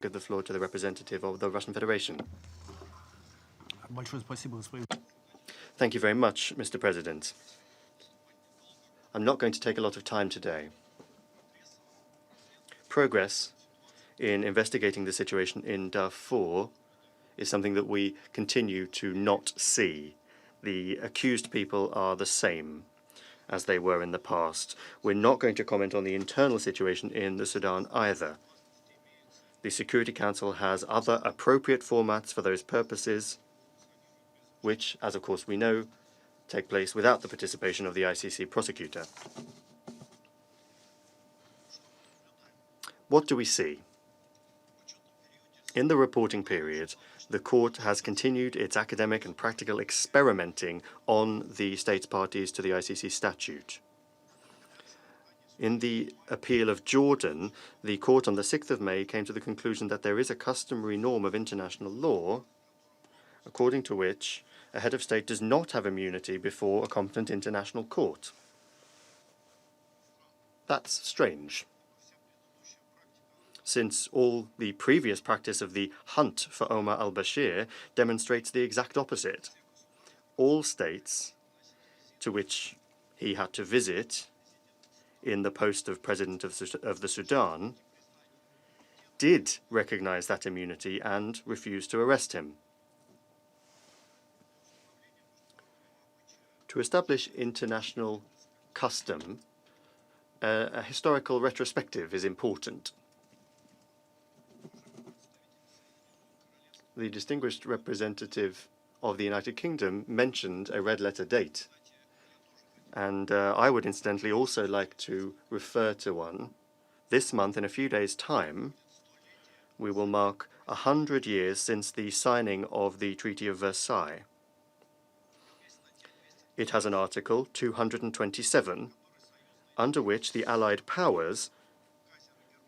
give the floor to the representative of the Russian Federation. Thank you very much, Mr. President. I'm not going to take a lot of time today. Progress in investigating the situation in Darfur is something that we continue to not see. The accused people are the same as they were in the past. We're not going to comment on the internal situation in the Sudan either. The Security Council has other appropriate formats for those purposes, which, as of course we know, take place without the participation of the ICC Prosecutor. What do we see? In the reporting period, the court has continued its academic and practical experimenting on the states parties to the ICC statute. In the appeal of Jordan, the court on the 6th of May came to the conclusion that there is a customary norm of international law, according to which a head of state does not have immunity before a competent international court. That's strange, since all the previous practice of the hunt for Omar al-Bashir demonstrates the exact opposite. All states to which he had to visit in the post of President of the Sudan did recognize that immunity and refused to arrest him. To establish international custom, a historical retrospective is important. The distinguished representative of the United Kingdom mentioned a red letter date. And I would incidentally also like to refer to one. This month, in a few days' time, we will mark 100 years since the signing of the Treaty of Versailles. It has an Article 227, under which the Allied powers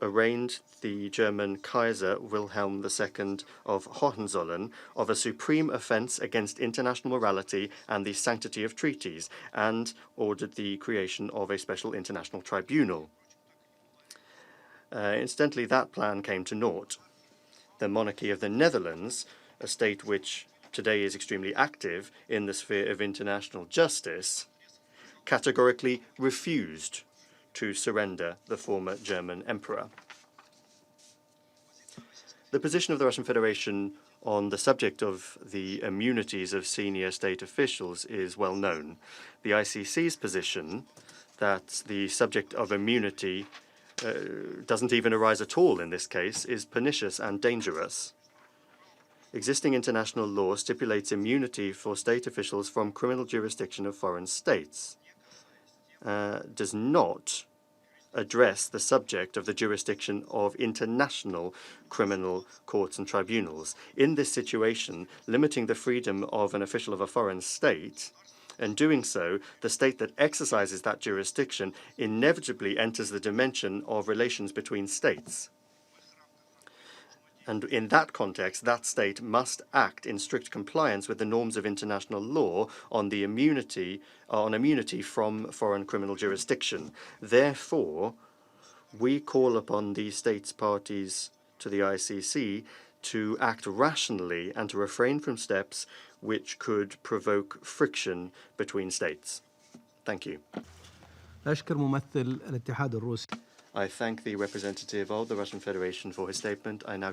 arraigned the German Kaiser Wilhelm II of Hohenzollern of a supreme offense against international morality and the sanctity of treaties, and ordered the creation of a special international tribunal. Incidentally, that plan came to naught. The monarchy of the Netherlands, a state which today is extremely active in the sphere of international justice, categorically refused to surrender the former German emperor. The position of the Russian Federation on the subject of the immunities of senior state officials is well known. The ICC's position that the subject of immunity doesn't even arise at all in this case is pernicious and dangerous. Existing international law stipulates immunity for state officials from criminal jurisdiction of foreign states. Does not address the subject of the jurisdiction of international criminal courts and tribunals. In this situation, limiting the freedom of an official of a foreign state, and doing so, the state that exercises that jurisdiction inevitably enters the dimension of relations between states. And in that context, that state must act in strict compliance with the norms of international law on the immunity from foreign criminal jurisdiction. Therefore, we call upon the states parties to the ICC to act rationally and to refrain from steps which could provoke friction between states. Thank you. I thank the representative of the Russian Federation for his statement. I now